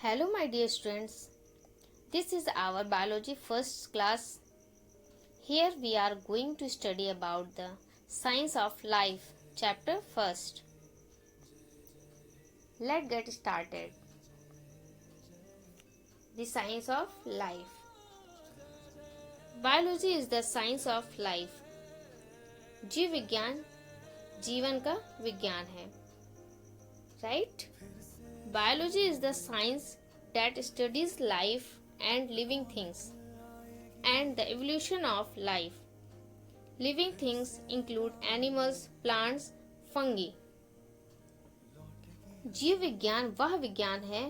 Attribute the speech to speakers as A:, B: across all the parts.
A: Hello, my dear students. This is our biology first class. Here we are going to study about the science of life, chapter first. Let's get started. The science of life. Biology is the science of life. जीव विज्ञान जीवन का विज्ञान है. Right? Biology is the science that studies life and living things and the evolution of life. Living things include animals, plants, fungi. जीव विज्ञान वह विज्ञान है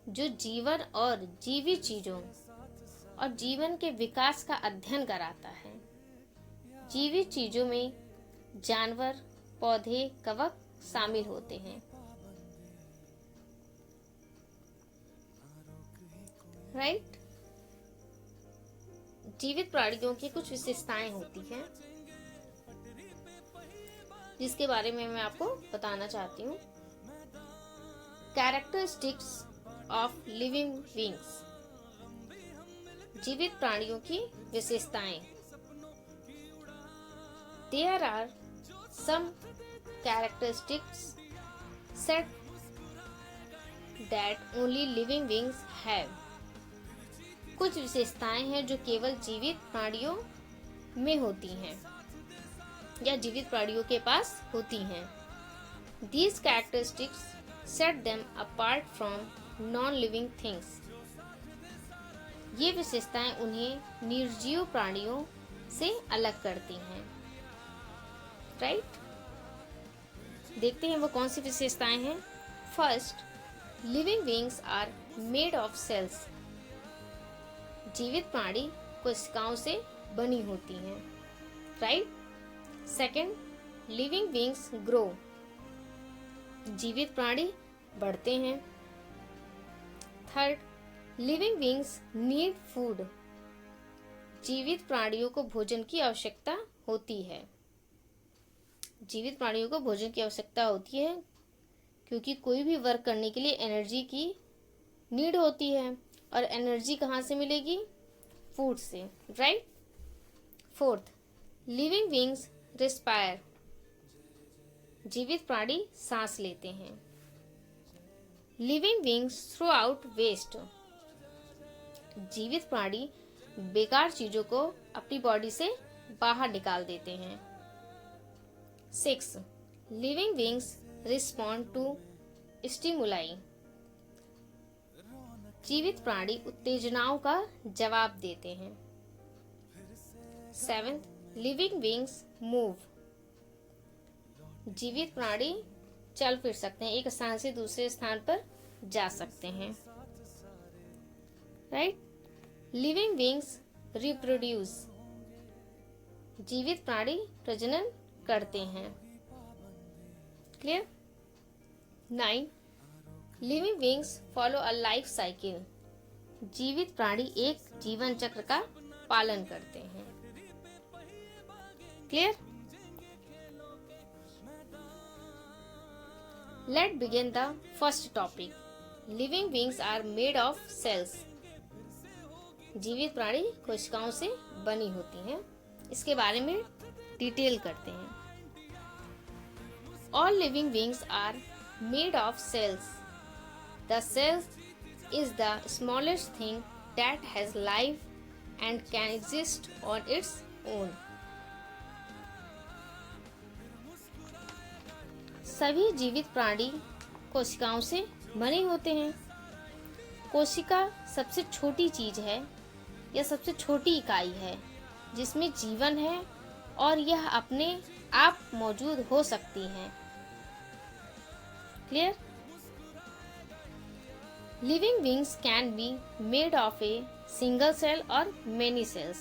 A: जो जीवन और जीवी चीजों और जीवन के विकास का अध्ययन कराता है. जीवी चीजों में जानवर, पौधे, कवक शामिल होते हैं. राइट. जीवित प्राणियों की कुछ विशेषताएं होती हैं जिसके बारे में मैं आपको बताना चाहती हूँ. Characteristics of living beings. जीवित प्राणियों की विशेषताएं. There are some characteristics set that only living beings have. कुछ विशेषताएं हैं जो केवल जीवित प्राणियों में होती हैं या जीवित प्राणियों के पास होती हैं. These characteristics set them apart from non-living things. ये विशेषताएं उन्हें निर्जीव प्राणियों से अलग करती हैं. राइट. देखते हैं वो कौन सी विशेषताएं हैं. First, living beings are made of cells. जीवित प्राणी कोशिकाओं से बनी होती हैं. Right. Second, living beings grow. जीवित प्राणी बढ़ते हैं. Third, living beings need food. जीवित प्राणियों को भोजन की आवश्यकता होती है. जीवित प्राणियों को भोजन की आवश्यकता होती है क्योंकि कोई भी वर्क करने के लिए एनर्जी की नीड होती है और एनर्जी कहाँ से मिलेगी? फूड से. Right. Fourth, living beings respire. जीवित प्राणी सांस लेते हैं. Living beings throw out waste. जीवित प्राणी बेकार चीजों को अपनी बॉडी से बाहर निकाल देते हैं. 6. Living beings respond to stimuli. जीवित प्राणी उत्तेजनाओं का जवाब देते हैं. 7. Living beings move. जीवित प्राणी चल फिर सकते हैं, एक स्थान से दूसरे स्थान पर जा सकते हैं. राइट. Living beings reproduce. जीवित प्राणी प्रजनन करते हैं. Clear. 9. Living beings follow a life cycle. जीवित प्राणी एक जीवन चक्र का पालन करते हैं. Clear. Let begin the first topic. Living beings are made of cells. जीवित प्राणी कोशिकाओं से बनी होती हैं. इसके बारे में डिटेल करते हैं. All living beings are made of cells. The cell is the smallest thing that has life and can exist on its own. सभी जीवित प्राणी कोशिकाओं से बने होते हैं. कोशिका सबसे छोटी चीज है या सबसे छोटी इकाई है जिसमें जीवन है और यह अपने आप मौजूद हो सकती है. Clear. Living beings can be made of a single cell or many cells.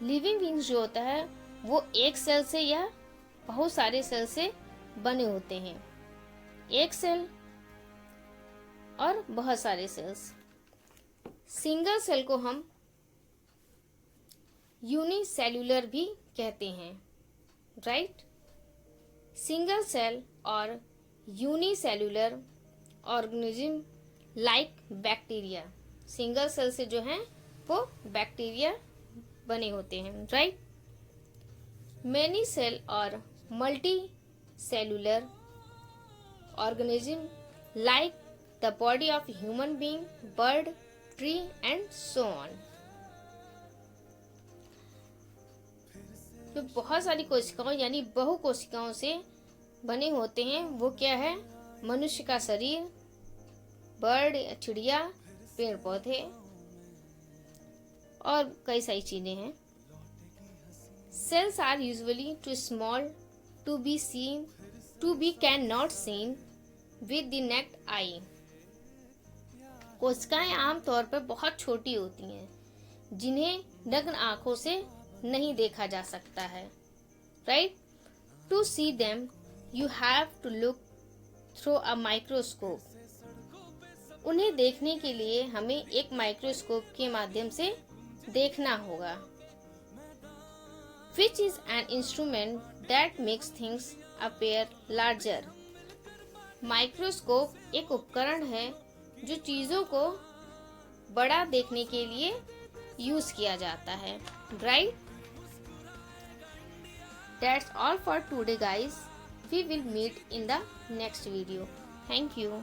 A: Living beings जो होता है वो एक सेल से या बहुत सारे सेल से बने होते हैं. एक सेल और बहुत सारे सेल्स. सिंगल सेल को हम यूनिसेल्यूलर भी कहते हैं. राइट. सिंगल सेल और unicellular organism like bacteria. Single cell से जो है वो बैक्टीरिया बने होते हैं, राइट। मेनी सेल और multi cellular organism like the body of human being, bird, tree and so on. जो बहुत सारी कोशिकाओं यानी बहु कोशिकाओं से बने होते हैं वो क्या है? मनुष्य का शरीर, बर्ड या चिड़िया, पेड़ पौधे और कई सारी चीजें हैं। Cells are usually too small to be can not seen with the naked eye. कोशिकाएं आमतौर पर बहुत छोटी होती हैं जिन्हें नग्न आंखों से नहीं देखा जा सकता है, right. To see them you have to look through a microscope. उन्हें देखने के लिए हमें एक माइक्रोस्कोप के माध्यम से देखना होगा। Which is an instrument that makes things appear larger. Microscope एक उपकरण है जो चीजों को बड़ा देखने के लिए यूज किया जाता है, right. That's all for today guys. We will meet in the next video. Thank you.